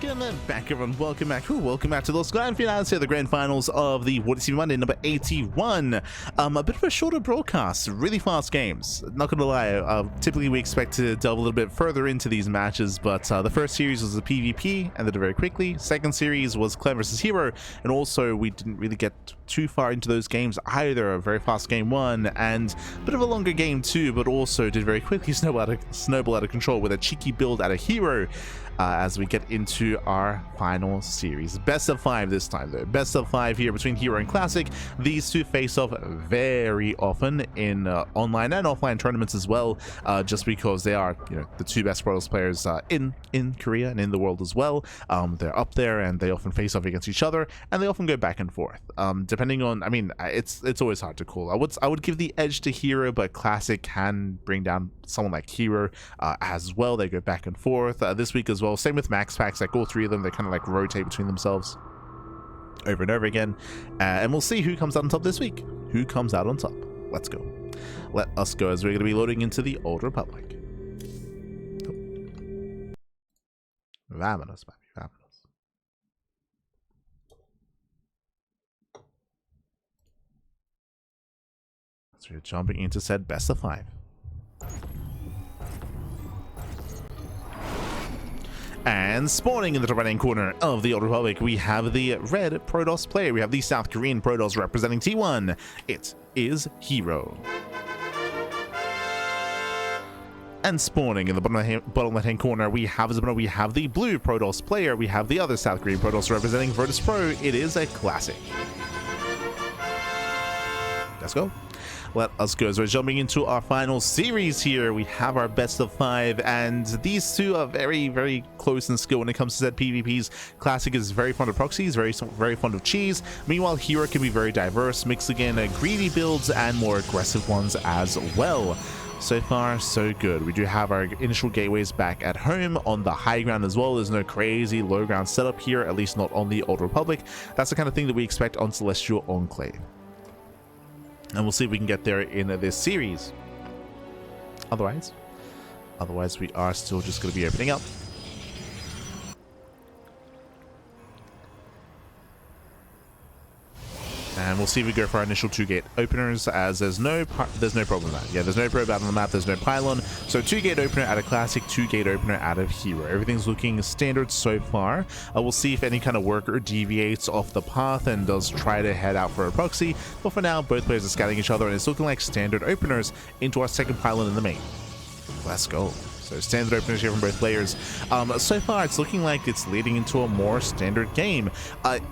Welcome back, everyone. Welcome back. Welcome back to those grand finales here, the grand finals of the WardiTV Monday number 81. A bit of a shorter broadcast, really fast games. Not gonna lie, typically we expect to delve a little bit further into these matches, but the first series was the PvP, ended very quickly. Second series was Clan versus herO, and also we didn't really get too far into those games either. A very fast game one, and a bit of a longer game two, but also did very quickly snowball out of control with a cheeky build out of herO. As we get into our final series. Best of 5 this time, though. Best of 5 here between herO and Classic. These two face off very often in online and offline tournaments as well, just because they are, you know, the two best Protoss players in Korea and in the world as well. They're up there, and they often face off against each other, and they often go back and forth. Depending on, I mean, it's always hard to call. I would give the edge to herO, but Classic can bring down someone like herO as well. They go back and forth this week as well. Same with Max Packs, like all three of them, they kind of like rotate between themselves over and over again. And we'll see who comes out on top this week. Who comes out on top? Let's go. Let us go, as we're going to be loading into the Old Republic. Vamonos, baby, vamonos. So we're jumping into said best of 5. And spawning in the top right-hand corner of the Old Republic, we have the red Protoss player. We have the South Korean Protoss representing T1. It is herO. And spawning in the bottom left-hand corner, we have the blue Protoss player. We have the other South Korean Protoss representing Virtus Pro. It is a Classic. Let's go. Let us go. So we're jumping into our final series here. We have our best of 5, and these two are very, very close in skill when it comes to set PvPs. Classic is very fond of proxies, very fond of cheese. Meanwhile, herO can be very diverse, mixing in greedy builds and more aggressive ones as well. So far, so good. We do have our initial gateways back at home on the high ground as well. There's no crazy low ground setup here, at least not on the Old Republic. That's the kind of thing that we expect on Celestial Enclave. And we'll see if we can get there in this series. Otherwise we are still just going to be opening up. And we'll see if we go for our initial 2-gate openers, as there's no problem with that. Yeah, there's no probe out on the map, there's no pylon. So 2-gate opener out of Classic, 2-gate opener out of herO. Everything's looking standard so far. We'll see if any kind of worker deviates off the path and does try to head out for a proxy. But for now, both players are scouting each other, and it's looking like standard openers into our second pylon in the main. Let's go. So standard openers here from both players. So far, it's looking like it's leading into a more standard game.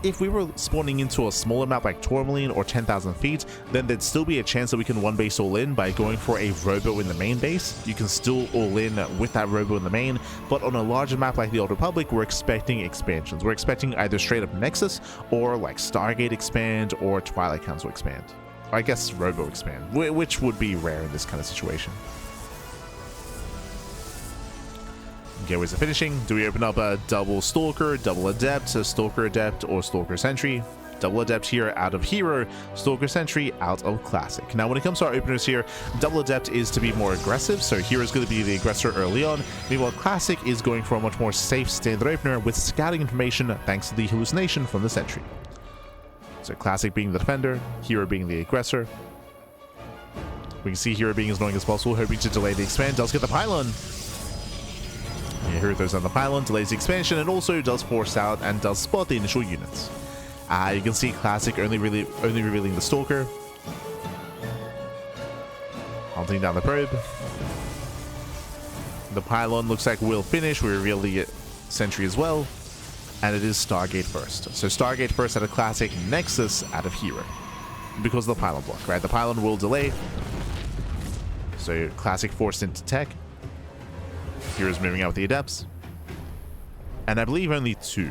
If we were spawning into a smaller map like Tourmaline or 10,000 feet, then there'd still be a chance that we can one base all in by going for a robo in the main base. You can still all in with that robo in the main, but on a larger map like the Old Republic, we're expecting expansions. We're expecting either straight up Nexus or like Stargate expand or Twilight Council expand. Or I guess robo expand, which would be rare in this kind of situation. Gateways are finishing. Do we open up a double Stalker, double Adept, a Stalker Adept, or Stalker Sentry? Double Adept here out of herO, Stalker Sentry out of Classic. Now, when it comes to our openers here, double Adept is to be more aggressive, so herO's going to be the aggressor early on. Meanwhile, Classic is going for a much more safe standard opener with scouting information thanks to the hallucination from the Sentry. So Classic being the defender, herO being the aggressor. We can see herO being as annoying as possible, hoping to delay the expand. Does get the pylon. Yeah, herO throws on the pylon, delays the expansion, and also does force out and does spot the initial units. You can see Classic only revealing the Stalker. Hunting down the probe. The pylon looks like we'll finish. We reveal the Sentry as well. And it is Stargate first. So Stargate first out of Classic, Nexus out of herO. Because of the pylon block, right? The pylon will delay. So Classic forced into tech. herO's moving out with the Adepts. And I believe only 2.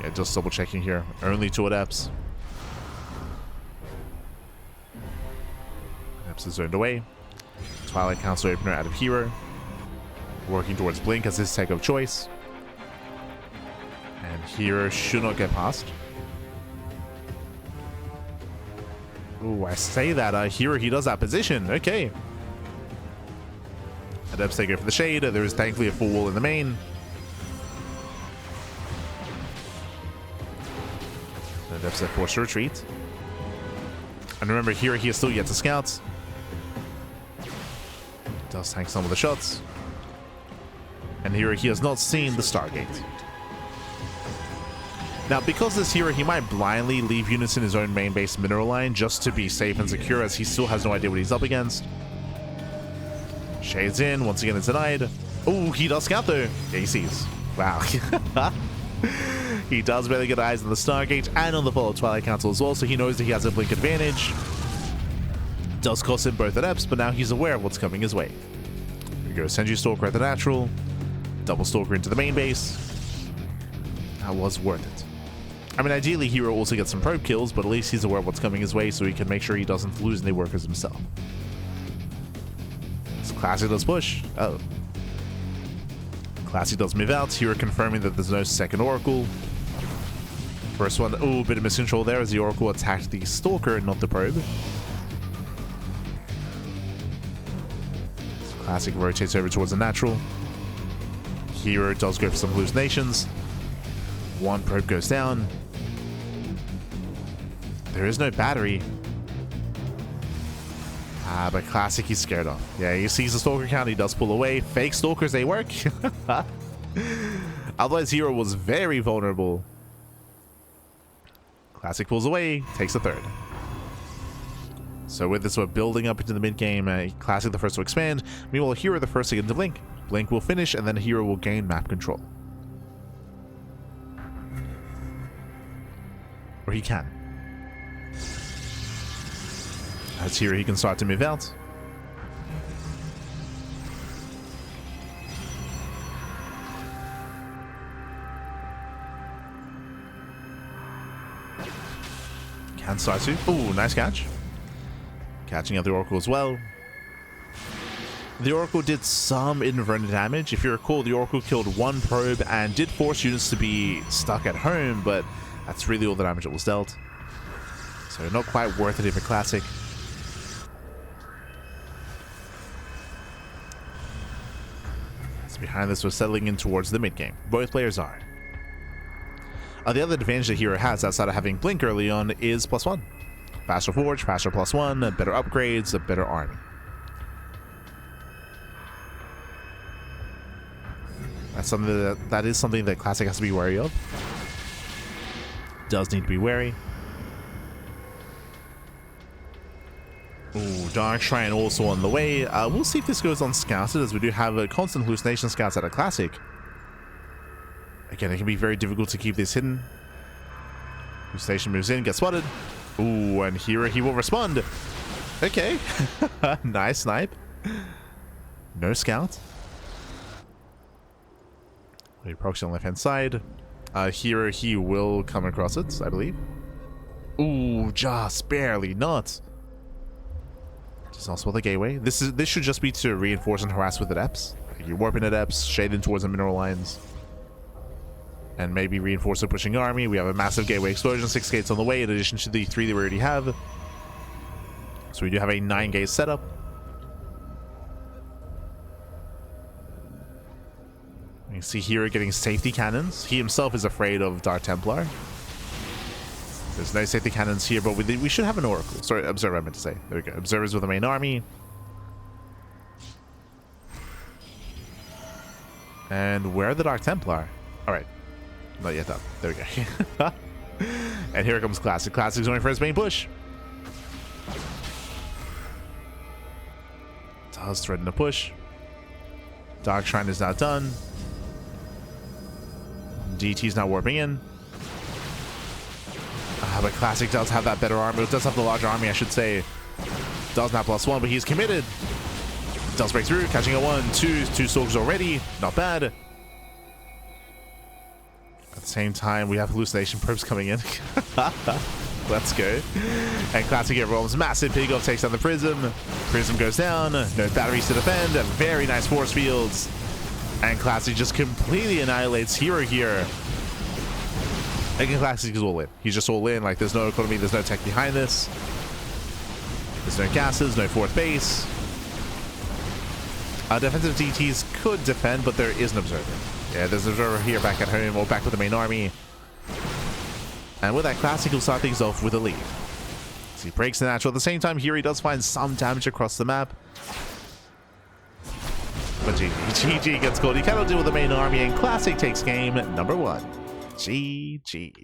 Yeah, just double checking here. Only 2 Adepts. Adepts is zoned away. Twilight Council opener out of herO. Working towards Blink as his tech of choice. And herO should not get past. Ooh, I say that. herO, he does that position. Okay. Adepts, they go for the shade. There is thankfully a full wall in the main. That's a forced retreat. And remember, here he is still yet to scout. Does tank some of the shots. And here he has not seen the Stargate. Now, because this hero, he might blindly leave units in his own main base mineral line just to be safe and secure, as he still has no idea what he's up against. Shades in, once again it's denied. Oh, he does scout though. Yeah, he sees. Wow. He does barely get eyes on the Stargate and on the Fall of Twilight Council as well, so he knows that he has a blink advantage. Does cost him both adepts, but now he's aware of what's coming his way. Here we go, Senju Stalker at the natural. Double Stalker into the main base. That was worth it. I mean, ideally, herO also gets some probe kills, but at least he's aware of what's coming his way, so he can make sure he doesn't lose any workers himself. So Classic does push. Oh. Classic does move out. herO confirming that there's no second Oracle. First one, oh, bit of miscontrol there as the Oracle attacked the Stalker, not the probe. So Classic rotates over towards the natural. herO does go for some hallucinations. One probe goes down. There is no battery. But Classic, he's scared off. Yeah, he sees the Stalker count, he does pull away. Fake Stalkers, they work. Otherwise, herO was very vulnerable. Classic pulls away, takes a third. So with this, we're building up into the mid-game. Classic the first to expand. Meanwhile, herO the first to get into Blink. Blink will finish, and then herO will gain map control. Or he can. As herO, he can start to move out. Can start to. Ooh, nice catch. Catching out the Oracle as well. The Oracle did some inadvertent damage. If you recall, the Oracle killed one probe and did force units to be stuck at home, but that's really all the damage that was dealt. So not quite worth it for Classic. So behind this, we're settling in towards the mid-game. Both players are. The other advantage that herO has outside of having Blink early on is +1. Faster Forge, faster +1, better upgrades, a better army. That's something that is something that Classic has to be wary of. Does need to be wary. Ooh, Dark Shrine also on the way. We'll see if this goes unscouted, as we do have a constant hallucination scouts at a Classic. Again, it can be very difficult to keep this hidden. Hallucination moves in, gets spotted. Ooh, and here he will respond. Okay. Nice snipe. No scout. We proxy on the left-hand side. Here he will come across it, I believe. Ooh, just barely not. Just also the gateway. This should just be to reinforce and harass with adepts. You're warping adepts, shading towards the mineral lines. And maybe reinforce the pushing army. We have a massive gateway explosion, 6 gates on the way, in addition to the 3 that we already have. So we do have a 9-gate setup. You can see here getting safety cannons. He himself is afraid of Dark Templar. There's no safety cannons here, but we should have an Oracle. Sorry, Observer I meant to say. There we go. Observers with the main army. And where are the Dark Templar? Alright. Not yet done. There we go. And here comes Classic. Classic's going for his main push. Does threaten a push. Dark Shrine is now done. DT's now warping in. But Classic does have that better army. It does have the larger army, I should say. Does not +1, but he's committed. Does break through, catching a 1, 2 soldiers already. Not bad. At the same time, we have hallucination probes coming in. Let's go. And Classic overwhelms massive pig off, takes down the Prism. Prism goes down. No batteries to defend. Very nice force fields. And Classic just completely annihilates herO here. Again, Classic is all in. He's just all in. Like, there's no economy, there's no tech behind this. There's no gases, no fourth base. Defensive DTs could defend, but there is an observer. Yeah, there's an observer here back at home, or back with the main army. And with that, Classic will start things off with a lead. So he breaks the natural. At the same time, here he does find some damage across the map. But GG gets caught. He cannot deal with the main army, and Classic takes game number 1. GG.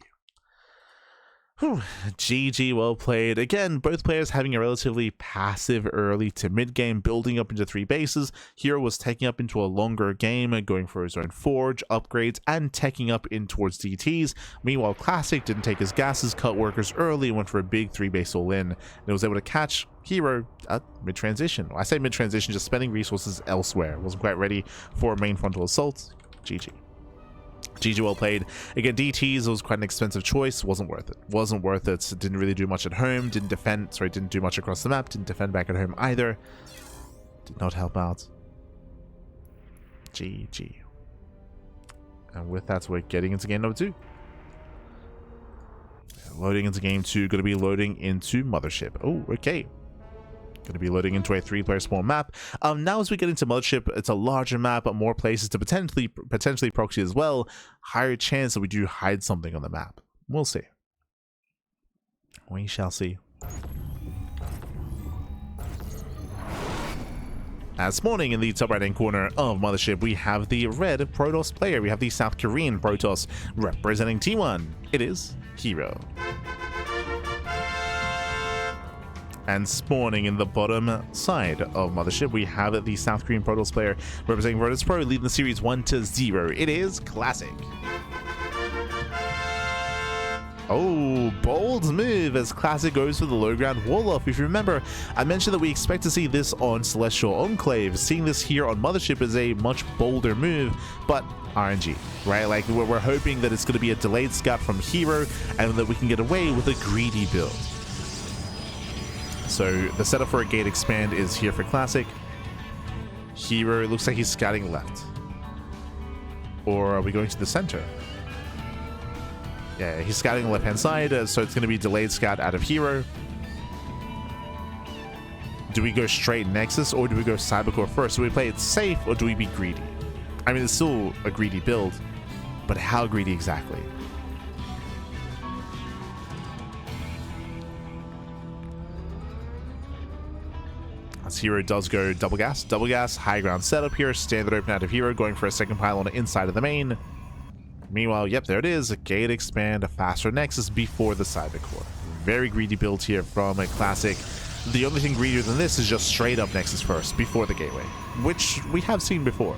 Whew. GG, well played. Again, both players having a relatively passive early to mid game, building up into 3 bases. herO was taking up into a longer game, going for his own forge, upgrades, and teching up in towards DTs. Meanwhile, Classic didn't take his gases, cut workers early, and went for a big 3 base all in, and was able to catch herO at mid-transition. I say mid-transition, just spending resources elsewhere. Wasn't quite ready for a main frontal assault. GG. GG, well played. Again, DTs was quite an expensive choice. Wasn't worth it. Wasn't worth it. Didn't really do much at home. Didn't do much across the map. Didn't defend back at home either. Did not help out. GG. And with that, we're getting into game number 2. Loading into game 2. Going to be loading into Mothership. Oh, okay. Going to be loading into a 3-player spawn map. Now as we get into Mothership, it's a larger map, more places to potentially proxy as well. Higher chance that we do hide something on the map. We'll see. We shall see. As spawning in the top right hand corner of Mothership, we have the red Protoss player. We have the South Korean Protoss representing T1. It is herO. And spawning in the bottom side of Mothership, we have the South Korean Protoss player representing Protoss Pro, leading the series 1-0. It is Classic. Oh, bold move as Classic goes for the low ground wall off. If you remember, I mentioned that we expect to see this on Celestial Enclave. Seeing this here on Mothership is a much bolder move, but RNG, right? Like, we're hoping that it's going to be a delayed scout from herO and that we can get away with a greedy build. So the setup for a gate expand is here for Classic. herO, looks like he's scouting left. Or are we going to the center? Yeah, he's scouting the left-hand side, so it's going to be delayed scout out of herO. Do we go straight Nexus, or do we go Cybercore first? Do we play it safe, or do we be greedy? I mean, it's still a greedy build, but how greedy exactly? As herO does go double gas, high ground setup here, standard open out of herO, going for a second pylon inside of the main. Meanwhile, yep, there it is, a gate expand, a faster Nexus before the Cybercore. Very greedy build here from a Classic. The only thing greedier than this is just straight up Nexus first, before the gateway, which we have seen before.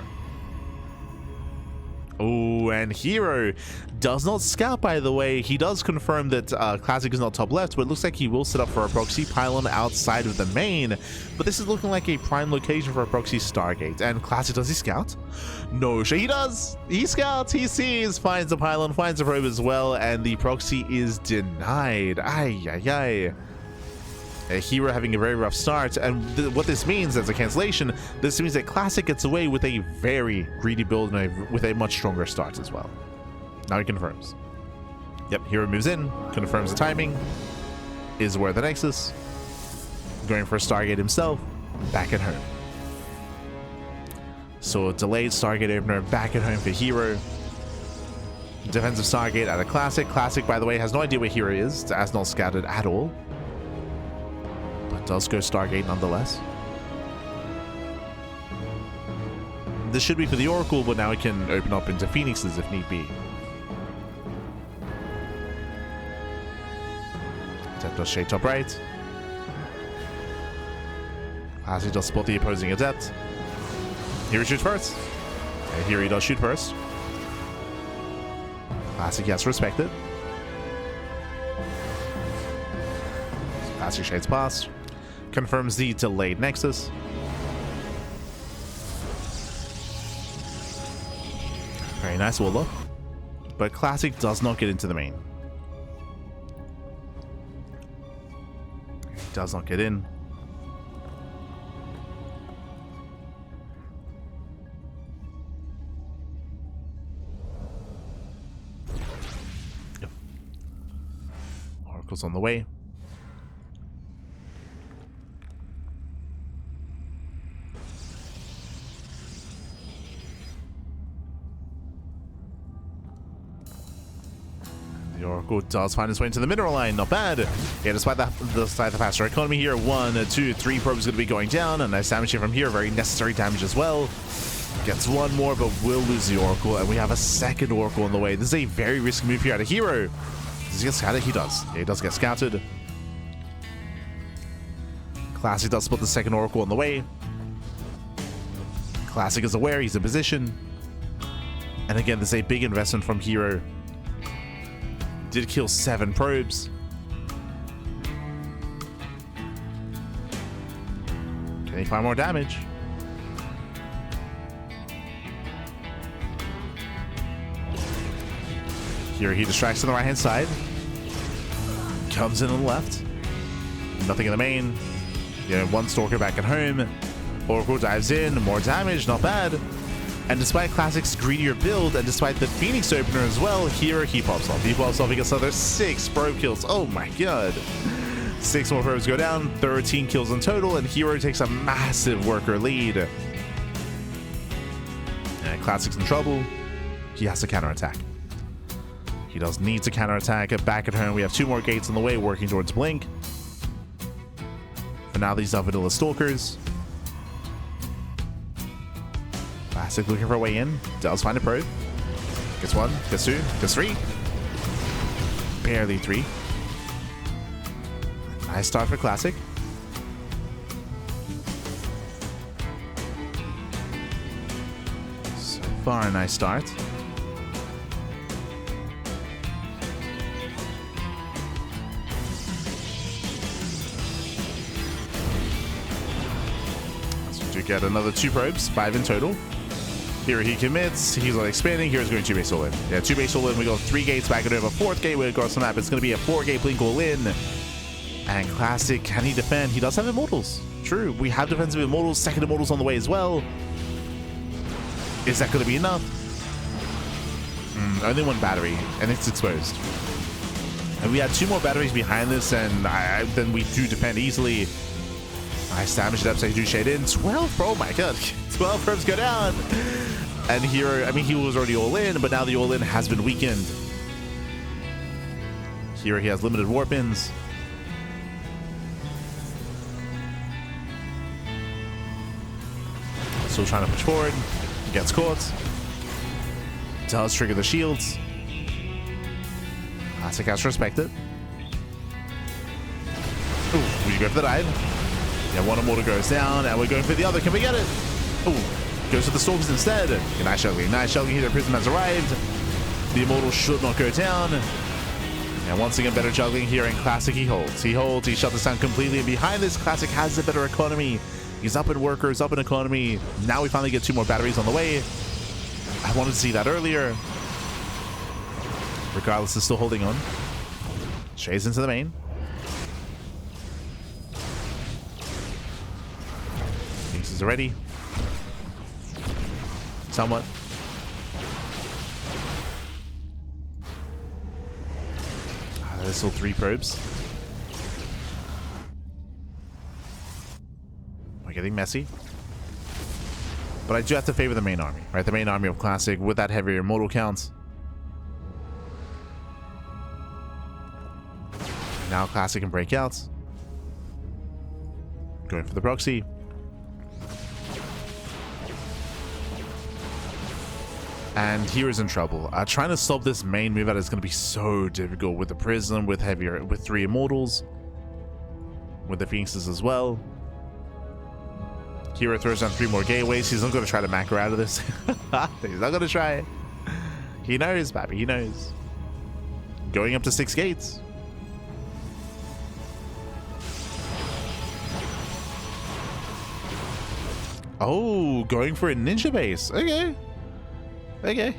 Oh, and herO does not scout, by the way. He does confirm that Classic is not top left, but it looks like he will set up for a proxy pylon outside of the main. But this is looking like a prime location for a proxy Stargate. And Classic, does he scout? No, sure he does. He scouts, he sees, finds a pylon, finds a probe as well, and the proxy is denied. Ay, ay, ay. herO having a very rough start, and what this means as a cancellation, this means that Classic gets away with a very greedy build and with a much stronger start as well. Now he confirms. Yep, herO moves in, confirms the timing, is where the Nexus, going for a Stargate himself, back at home. So a delayed Stargate opener back at home for herO. Defensive Stargate out of Classic. Classic, by the way, has no idea where herO is, as not scouted at all. Does go Stargate nonetheless. This should be for the Oracle, but now it can open up into Phoenixes if need be. Adept does shade top right. Classic does spot the opposing Adept. Here he shoots first. And here he does shoot first. Classic has to respect it. Classic shades past. Confirms the delayed Nexus. Very nice wall up. But Classic does not get into the main. Does not get in. Yep. Oracle's on the way. The Oracle does find its way into the mineral line. Not bad. Yeah, despite the faster economy here, 1, 2, 3 probes going to be going down. A nice damage here from here. Very necessary damage as well. Gets one more, but will lose the Oracle. And we have a second Oracle on the way. This is a very risky move here out of herO. Does he get scouted? He does. Yeah, he does get scouted. Classic does spot the second Oracle on the way. Classic is aware. He's in position. And again, there's a big investment from herO. Did kill 7 probes. Can he find more damage? Here he distracts on the right hand side. Comes in on the left. Nothing in the main. Yeah, 1 Stalker back at home. Oracle dives in. More damage. Not bad. And despite Classic's greedier build, and despite the Phoenix opener as well, here he pops off. He pops off. He gets another 6 probe kills. Oh my god. 6 more probes go down, 13 kills in total, and herO takes a massive worker lead. And Classic's in trouble. He has to counterattack. He does need to counterattack. Back at home, we have 2 more gates on the way working towards Blink. For now, these are vanilla Stalkers. Classic looking for a way in. Does find a probe. Gets 1, gets 2, gets 3. Barely 3. Nice start for Classic. So far, a nice start. So to get another 2 probes, 5 in total. Here he commits. He's not expanding. Here's going 2 base all in. Yeah, 2 base all in. We go 3 gates back and over. 4th gate with across the map. It's going to be a 4-gate blink all in. And Classic, can he defend? He does have Immortals. True. We have defensive Immortals. 2nd Immortals on the way as well. Is that going to be enough? Only 1 battery, and it's exposed. And we have 2 more batteries behind this, and then we do defend easily. Nice damage it up, so you do shade in. 12, oh my god. 12 probes go down. And here, I mean, he was already all in, but now the all in has been weakened. Here he has limited warp-ins. Still trying to push forward. Gets caught. Does trigger the shields. Classic has to respect it. Ooh, we go for the dive. Yeah, 1 Immortal goes down, and we're going for the other. Can we get it? Ooh, goes for the Stalkers instead. Yeah, nice juggling. Nice juggling here. The Prism has arrived. The Immortal should not go down. And once again, better juggling here in Classic. He holds. He holds. He shuts this down completely. And behind this, Classic has a better economy. He's up in workers, up in economy. Now we finally get 2 more batteries on the way. I wanted to see that earlier. Regardless, is still holding on. Shays into the main. Phoenix is ready. Somewhat. There's still 3 probes. We're getting messy. But I do have to favor the main army, right? The main army of Classic with that heavier Immortal count. Now Classic can break out. Going for the proxy. And here is in trouble. Trying to stop this main move out is going to be so difficult with the Prism, with 3 Immortals, with the Phoenixes as well. herO throws down 3 more gateways. He's not going to try to macro out of this. He's not going to try it. He knows, Pappy. He knows. Going up to 6 gates. Oh, going for a ninja base. Okay. Okay.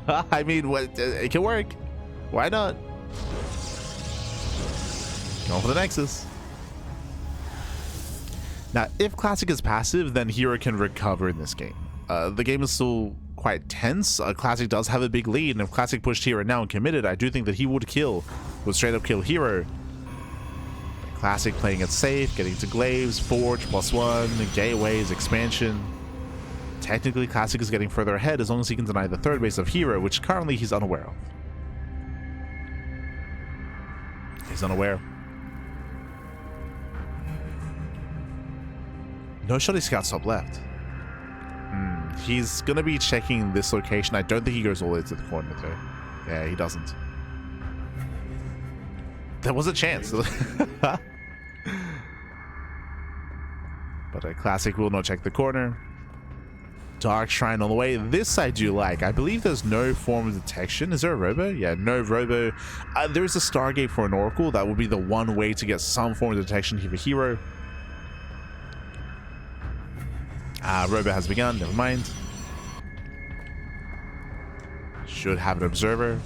I mean, what? It can work. Why not? Going for the Nexus. Now, if Classic is passive, then herO can recover in this game. The game is still quite tense. Classic does have a big lead, and if Classic pushed herO now and committed, I do think that he would straight up kill herO. Classic playing it safe, getting to glaives, forge, +1, gateways, expansion. Technically, Classic is getting further ahead as long as he can deny the 3rd base of herO, which currently he's unaware of. He's unaware. No shotty scouts top left. He's gonna be checking this location. I don't think he goes all the way to the corner though. Yeah, he doesn't. There was a chance. But a classic will not check the corner. Dark Shrine on the way. This I do like. I believe there's no form of detection. Is there a robo? Yeah, no robo. There is a Stargate for an Oracle. That would be the one way to get some form of detection here for herO. Robo has begun. Never mind. Should have an observer.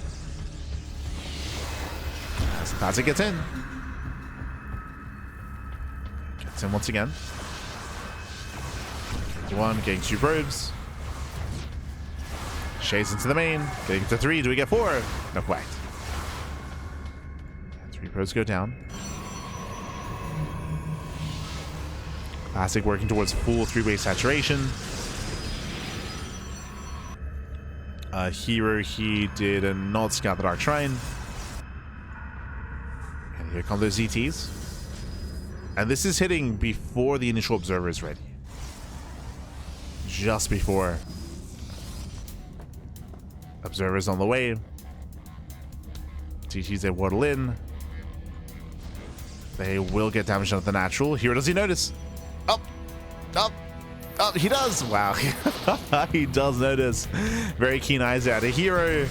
As Classic gets in. Gets in once again. One, getting 2 probes. Shades into the main. Getting to 3. Do we get 4? Not quite. 3 probes go down. Classic working towards full 3-way saturation. herO, he did not scout the Dark Shrine. And here come those ZTs. And this is hitting before the initial observer is ready. Just before. Observers on the way. TTs they waddle in. They will get damage on the natural. herO, does he notice? Up, up, up. He does. Wow. He does notice. Very keen eyes out of herO.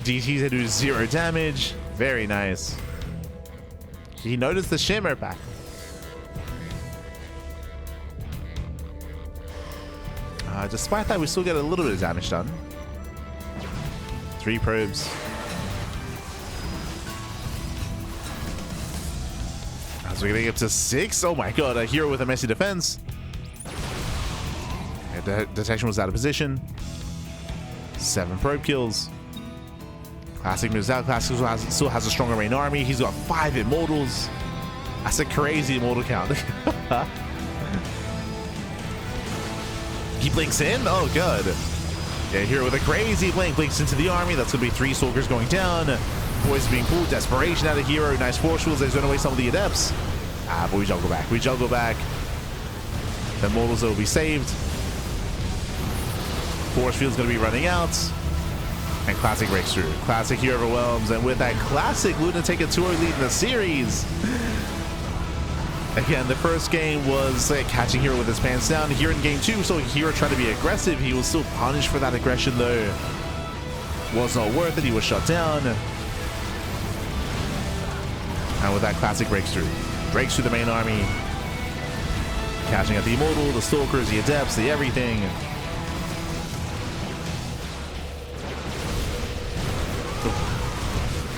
DTs they do 0 damage. Very nice. He noticed the shimmer back. Despite that, we still get a little bit of damage done. 3 probes. As we're getting up to 6. Oh my god, a herO with a messy defense. Detection was out of position. 7 probe kills. Classic moves out. Classic still has a stronger main army. He's got 5 immortals. That's a crazy immortal count. He blinks in? Oh, good. Yeah, herO with a crazy blink. Blinks into the army. That's going to be 3 Stalkers going down. Boys being pulled. Desperation out of herO. Nice force shields. They're going away some of the Adepts. But we juggle back. We juggle back. The Immortals will be saved. Force field's going to be running out. And Classic breaks through. Classic here overwhelms. And with that, Classic Luna take a 2-0 lead in the series. Again, the first game was catching herO with his pants down. Here in game 2, so herO trying to be aggressive. He was still punished for that aggression, though. Was not worth it. He was shut down. And with that, Classic breaks through. Breaks through the main army. Catching at the Immortal, the Stalkers, the Adepts, the everything.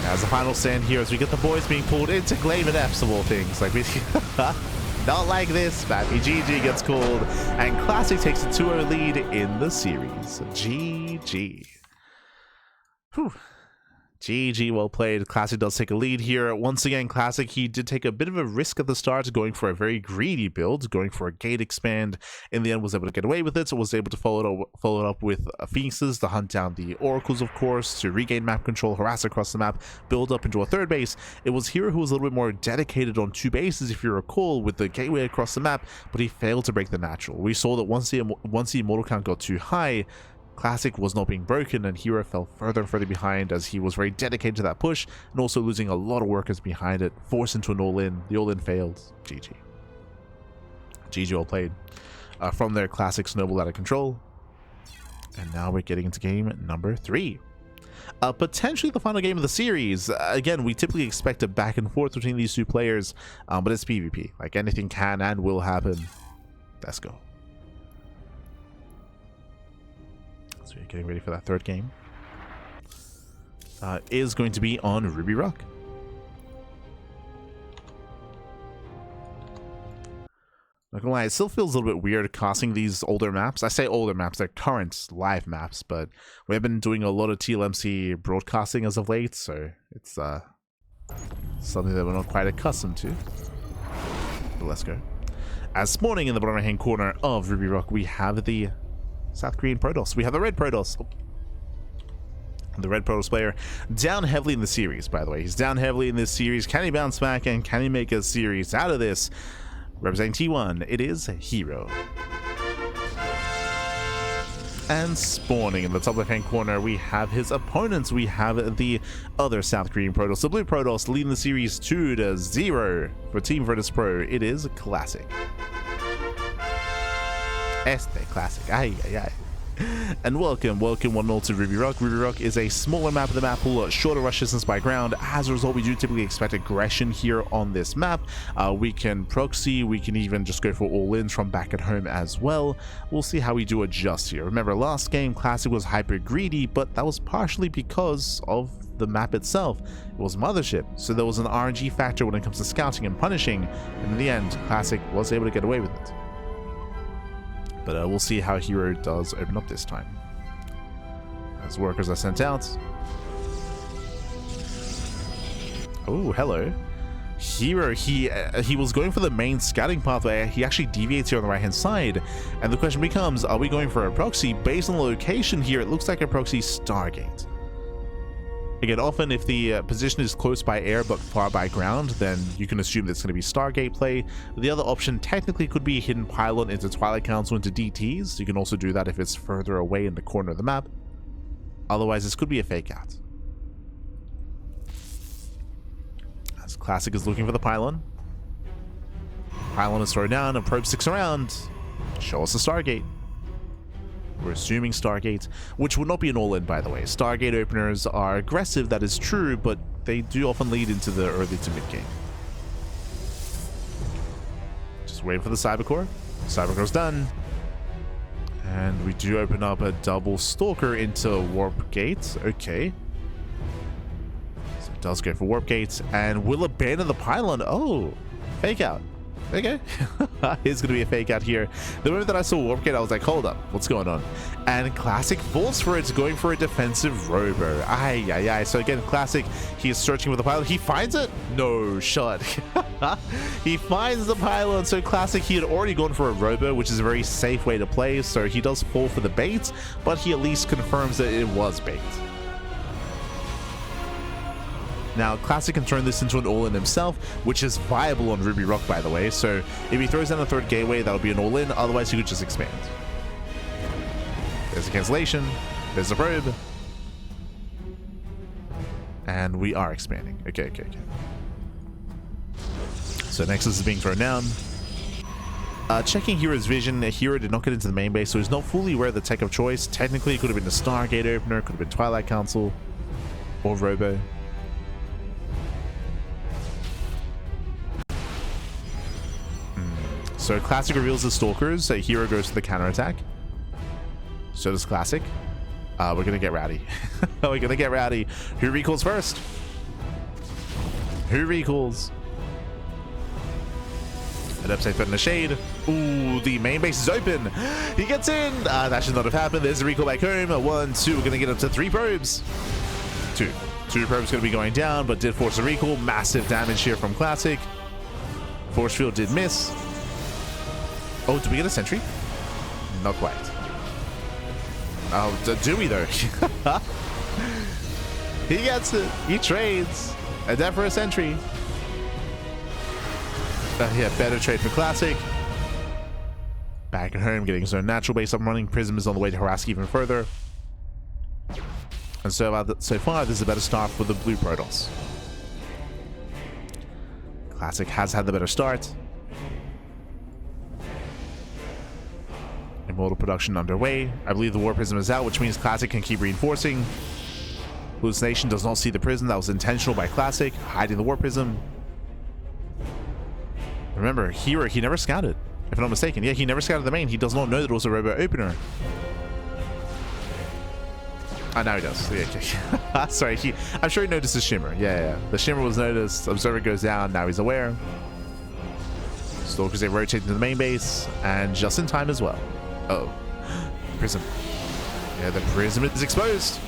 As the final stand here, as we get the boys being pulled into Glaive Adepts of all things. Like we not like this. Bappy GG gets called, and Classic takes a 2-0 lead in the series. GG. Whew. GG, well played. Classic does take a lead here. Once again, Classic, he did take a bit of a risk at the start, going for a very greedy build, going for a gate expand. In the end, was able to get away with it, so was able to follow it up with Phoenixes to hunt down the Oracles, of course, to regain map control, harass across the map, build up into a 3rd base. It was herO who was a little bit more dedicated on 2 bases, if you recall, with the gateway across the map, but he failed to break the natural. We saw that once the immortal count got too high, Classic was not being broken, and herO fell further and further behind as he was very dedicated to that push, and also losing a lot of workers behind it, forced into an all-in. The all-in failed. GG. GG, well played. From there, Classic snowballed out of control, and now we're getting into game number 3. Potentially the final game of the series. Again, we typically expect a back and forth between these 2 players, but it's PvP. Like, anything can and will happen. Let's go. So we're getting ready for that 3rd game. Is going to be on Ruby Rock. Not gonna lie, it still feels a little bit weird casting these older maps. I say older maps, they're current live maps, but we have been doing a lot of TLMC broadcasting as of late, so it's something that we're not quite accustomed to. But let's go. As spawning in the bottom right hand corner of Ruby Rock, we have the South Korean Protoss. We have the red Protoss. Oh. The red Protoss player, down heavily in the series, by the way. He's down heavily in this series. Can he bounce back, and can he make a series out of this? Representing T1, it is herO. And spawning in the top left-hand corner, we have his opponents. We have the other South Korean Protoss, the blue Protoss, leading the series 2-0 for Team Virtus Pro. It is Classic. Classic. Ay, ay, ay. And welcome one and all to Ruby Rock. Ruby Rock is a smaller map of the map pool, shorter rush distance by ground. As a result, we do typically expect aggression here on this map. We can proxy, we can even just go for all-ins from back at home as well. We'll see how we do adjust here. Remember, last game, Classic was hyper greedy, but that was partially because of the map itself. It was Mothership, so there was an RNG factor when it comes to scouting and punishing, and in the end, Classic was able to get away with it. But we'll see how herO does open up this time. As workers are sent out. Oh, hello. herO, he was going for the main scouting pathway. He actually deviates here on the right hand side. And the question becomes, are we going for a proxy? Based on the location here, it looks like a proxy Stargate. Again, often if the position is close by air but far by ground, then you can assume that's going to be Stargate play. The other option technically could be a hidden pylon into Twilight Council into DTs. You can also do that if it's further away in the corner of the map. Otherwise, this could be a fake out. As Classic is looking for the pylon. Pylon is thrown down and probe sticks around. Show us the Stargate. We're assuming Stargate, which would not be an all-in, by the way. Stargate openers are aggressive, that is true, but they do often lead into the early to mid-game. Just waiting for the Cybercore. Cybercore's done. And we do open up a double Stalker into Warp Gate. Okay. So it does go for Warp Gate, and will abandon the pylon. Oh, fake out. Okay, it's going to be a fake out here. The moment that I saw Warp Gate, I was like, hold up, what's going on? And Classic falls for it, going for a defensive robo. Ay, ay, ay. So again, Classic, he is searching for the pylon. He finds it? No shot. He finds the pylon. So Classic, he had already gone for a robo, which is a very safe way to play. So he does fall for the bait, but he at least confirms that it was bait. Now, Classic can turn this into an all-in himself, which is viable on Ruby Rock, by the way. So if he throws down a third gateway, that'll be an all-in. Otherwise, he could just expand. There's a cancellation. There's a probe. And we are expanding. Okay. So Nexus is being thrown down. Checking herO's vision, herO did not get into the main base, so he's not fully aware of the tech of choice. Technically, it could have been a Stargate opener, could have been Twilight Council, or Robo. So Classic reveals the Stalkers, so herO goes to the counterattack. So does Classic. We're gonna get rowdy. We're gonna get rowdy. Who recalls first? Who recalls? An upside foot in the shade. Ooh, the main base is open. He gets in. That should not have happened. There's a recall back home. 1, 2. We're gonna get up to 3 probes. 2 probes gonna be going down, but did force a recall. Massive damage here from Classic. Force field did miss. Oh, did we get a sentry? Not quite. Oh, do we though? He gets it. He trades. And that for a sentry. Yeah, better trade for Classic. Back at home, getting his own natural base up and running. Prism is on the way to harass even further. And so far, this is a better start for the blue Protoss. Classic has had the better start. Immortal production underway. I believe the War Prism is out, which means Classic can keep reinforcing. Hallucination does not see the prism. That was intentional by Classic, hiding the War Prism. Remember, herO, he never scouted, if I'm not mistaken. Yeah, he never scouted the main. He does not know that it was a robo opener. Oh, now he does. Yeah, okay. Sorry, I'm sure he noticed the shimmer. Yeah. The shimmer was noticed. Observer goes down. Now he's aware. Stalkers, they rotate into the main base, and just in time as well. Uh-oh. Prism. Yeah, the prism is exposed.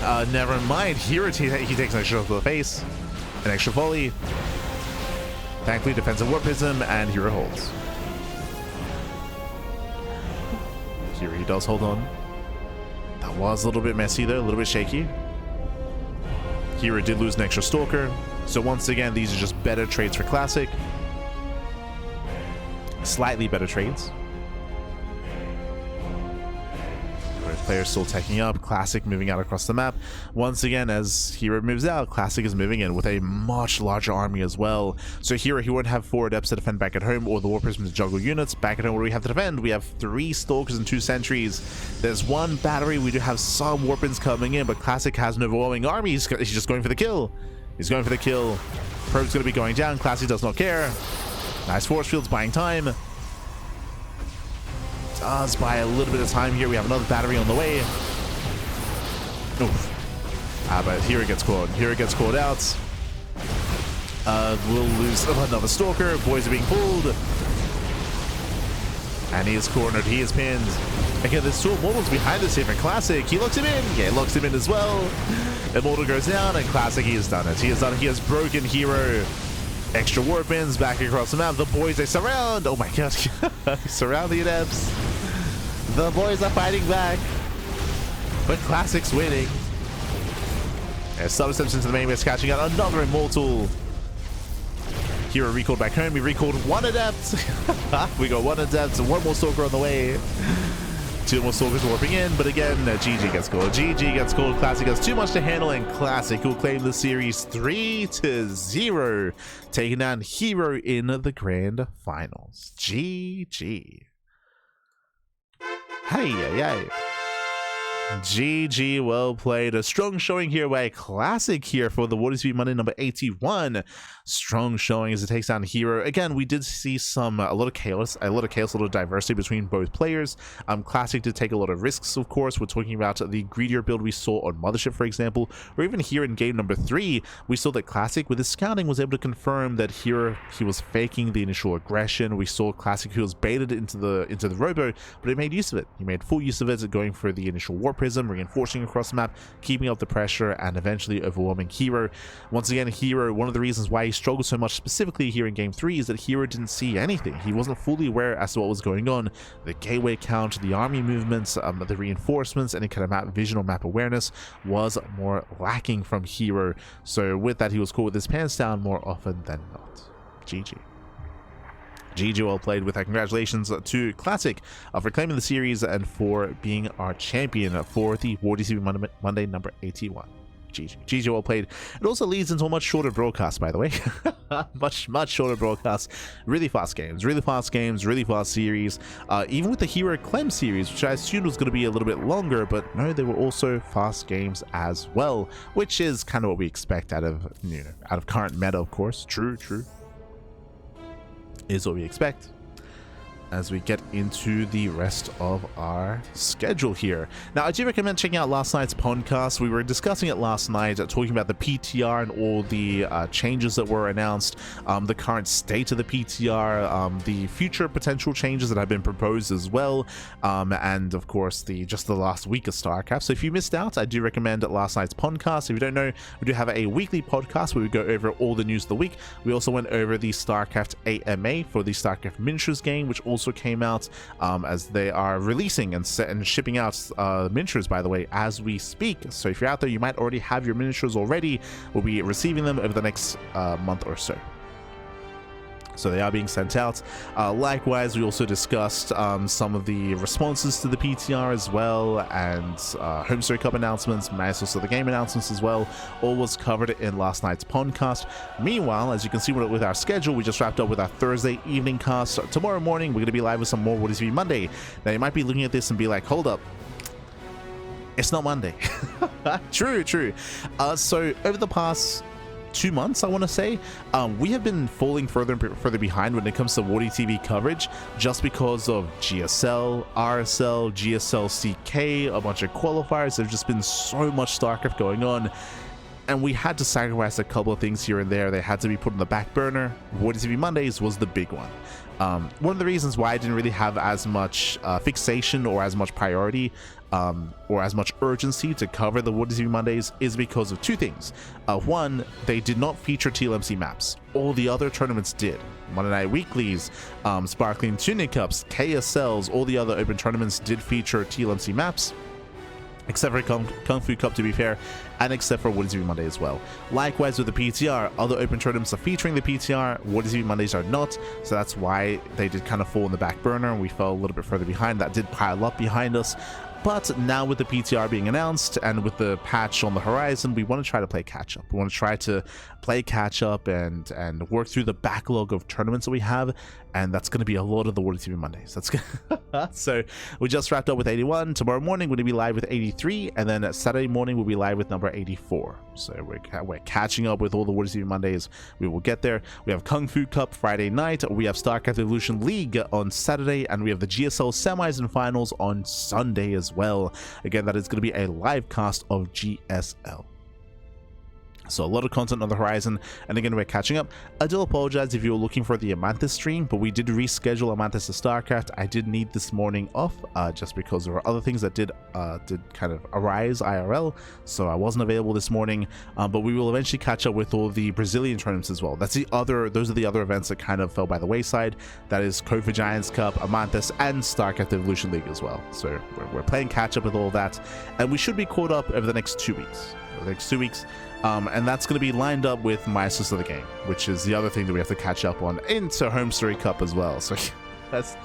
Never mind. Here he takes an extra shot to the face. An extra volley. Thankfully, defensive War Prism, and herO holds. Here he does hold on. That Was a little bit messy though, a little bit shaky. herO did lose an extra Stalker. So once again, these are just better trades for Classic. Slightly better trades. Players still taking up, Classic moving out across the map. Once again, as herO moves out, Classic is moving in with a much larger army as well. So herO, he won't have 4 Adepts to defend back at home, or the War Prism to juggle units. Back at home, what do we have to defend? We have 3 Stalkers and 2 Sentries. There's 1 battery. We do have some Warpins coming in, but Classic has an overwhelming army. He's just going for the kill. He's going for the kill. Probe's going to be going down. Classic does not care. Nice force fields, buying time. Does buy a little bit of time here. We have another battery on the way. Oof. But herO gets caught. herO gets caught out. We'll lose another Stalker. Boys are being pulled. And he is cornered. He is pinned. Again, there's 2 Immortals behind us here for Classic. He locks him in. Yeah, he locks him in as well. Immortal goes down, and Classic, he has done it. He has done it. He has broken herO. Extra Warpins back across the map. The boys, they surround. Oh my god. Surround the Adepts. The boys are fighting back. But Classic's winning. As Sub steps into the main base, catching out another Immortal. herO recalled back home. We recalled 1 Adept. We got 1 Adept and 1 more Stalker on the way. 2 more Stalkers warping in, but again, GG gets called. GG gets called. Classic has too much to handle, and Classic will claim the series 3-0, taking down herO in the grand finals. GG. Hey. GG, well played. A strong showing here by Classic here for the WardiTV Monday number 81. Strong showing as it takes down herO. Again, we did see a lot of chaos, a lot of diversity between both players. Classic did take a lot of risks, of course. We're talking about the greedier build we saw on Mothership, for example, or even here in game number 3, we saw that Classic, with his scouting, was able to confirm that herO, he was faking the initial aggression. We saw Classic, who was baited into the robo, but he made use of it. He made full use of it, going for the initial War Prism, reinforcing across the map, keeping up the pressure, and eventually overwhelming herO. Once again, herO, one of the reasons why he struggled so much specifically here in game 3 is that herO didn't see anything. He wasn't fully aware as to what was going on. The gateway count, the army movements, the reinforcements, any kind of map vision or map awareness was more lacking from herO. So with that, he was caught with his pants down more often than not. GG. GG, well played. With that, congratulations to Classic for claiming the series and for being our champion for the WardiTV Monday number 81. GG, well played. It also leads into a much shorter broadcast, by the way. much shorter broadcast. Really fast games, really fast series. Even with the herO Clem series, which I assumed was going to be a little bit longer, but no, they were also fast games as well, which is kind of what we expect out of current meta, of course. True. Is what we expect as we get into the rest of our schedule here. Now, I do recommend checking out last night's podcast. We were discussing it last night, talking about the PTR and all the changes that were announced, the current state of the PTR, the future potential changes that have been proposed as well, and of course just the last week of StarCraft. So if you missed out, I do recommend last night's podcast. If you don't know, we do have a weekly podcast where we go over all the news of the week. We also went over the StarCraft AMA for the StarCraft miniatures game, which also came out, as they are releasing and shipping out miniatures, by the way, as we speak. So if you're out there, you might already have your miniatures already. We'll be receiving them over the next month or so. So they are being sent out. Likewise, we also discussed some of the responses to the PTR as well, and Home Story Cup announcements, also the game announcements as well. All was covered in last night's podcast. Meanwhile, as you can see with our schedule, we just wrapped up with our Thursday evening cast. Tomorrow morning, we're going to be live with some more WardiTV Monday. Now, you might be looking at this and be like, hold up, it's not Monday. True. So over the past 2 months, I want to say, we have been falling further and further behind when it comes to WardiTV coverage, just because of GSL, RSL, GSL CK, a bunch of qualifiers. There's just been so much StarCraft going on, and we had to sacrifice a couple of things here and there. They had to be put on the back burner. WardiTV Mondays was the big one. One of the reasons why I didn't really have as much fixation or as much priority or as much urgency to cover the WardiTV Mondays is because of 2 things. One, they did not feature TLMC maps. All the other tournaments did. Monday Night Weeklies, Sparkling Tunic Cups, KSLs, all the other open tournaments did feature TLMC maps. except for Kung Fu Cup, to be fair, and except for WardiTV Monday as well. Likewise with the PTR, other open tournaments are featuring the PTR, WardiTV Mondays are not, so that's why they did kind of fall in the back burner and we fell a little bit further behind. That did pile up behind us. But now with the PTR being announced and with the patch on the horizon, we want to try to play catch up. We want to try to play catch up and work through the backlog of tournaments that we have, and that's going to be a lot of the WardiTV Mondays. That's so we just wrapped up with 81. Tomorrow morning we're going to be live with 83, and then Saturday morning we'll be live with number 84. So we're catching up with all the WardiTV Mondays. We will get there. We have Kung Fu Cup Friday night. We have StarCraft Evolution League on Saturday, and we have the GSL semis and finals on Sunday as well. Again, that is going to be a live cast of GSL. So a lot of content on the horizon, and again, we're catching up. I do apologize if you were looking for the Amanthus stream, but we did reschedule Amanthus to StarCraft. I did need this morning off just because there were other things that did kind of arise IRL, so I wasn't available this morning. But we will eventually catch up with all the Brazilian tournaments as well. Those are the other events that kind of fell by the wayside. That is Kofa Giants Cup, Amanthus, and StarCraft Evolution League as well. So we're playing catch up with all that, and we should be caught up over the next 2 weeks. And that's going to be lined up with my assist of the game, which is the other thing that we have to catch up on into Home Story Cup as well. So it's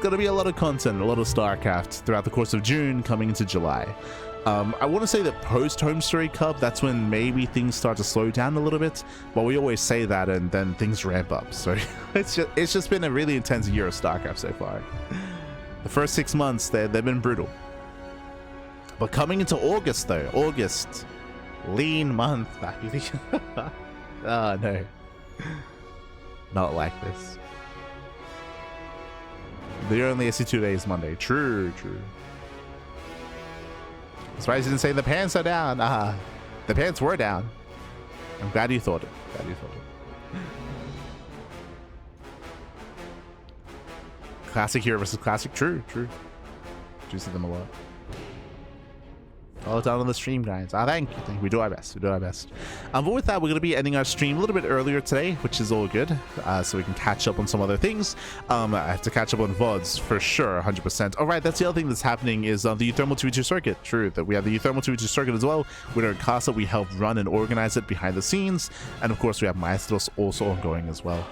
going to be a lot of content, a lot of StarCraft throughout the course of June coming into July. I want to say that post Home Story Cup, that's when maybe things start to slow down a little bit, but we always say that and then things ramp up. So it's just been a really intense year of StarCraft so far. The first 6 months, they've been brutal. But coming into August though, lean month, baby. Oh no, not like this. They're only SC2 days Monday. True. That's why I didn't say the pants are down. The pants were down. I'm glad you thought it. Classic hero versus classic. True. Do see them a lot. All down on the stream, guys. Thank you. We do our best. But with that, we're going to be ending our stream a little bit earlier today, which is all good, so we can catch up on some other things. I have to catch up on VODs for sure, 100%. All right, that's the other thing that's happening is the Thermal 2v2 circuit. True, that we have the Thermal 2v2 circuit as well. With our cast that we helped run and organize it behind the scenes, and of course we have Maestros also ongoing as well.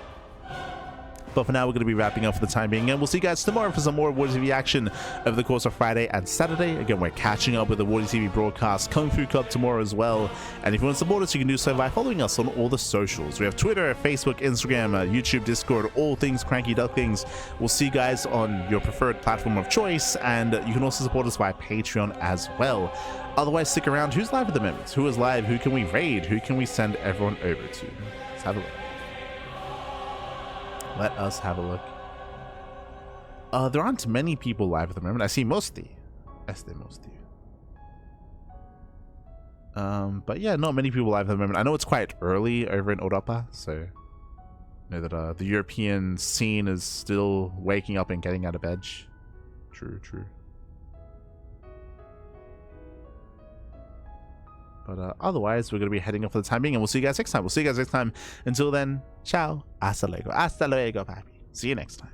But for now, we're going to be wrapping up for the time being, and we'll see you guys tomorrow for some more WardiTV action over the course of Friday and Saturday. Again, we're catching up with the WardiTV broadcast, Kung Fu Cup tomorrow as well. And if you want to support us, you can do so by following us on all the socials. We have Twitter, Facebook, Instagram, YouTube, Discord, all things CranKy Ducklings. We'll see you guys on your preferred platform of choice, and you can also support us via Patreon as well. Otherwise, stick around. Who's live at the moment? Who is live? Who can we raid? Who can we send everyone over to? Let's have a look. Let us have a look. There aren't many people live at the moment. I see Mosti. But yeah, not many people live at the moment. I know it's quite early over in Europa, so I know that the European scene is still waking up and getting out of bed. True. But otherwise, we're going to be heading off for the time being, and we'll see you guys next time. Until then, ciao. Hasta luego, papi. See you next time.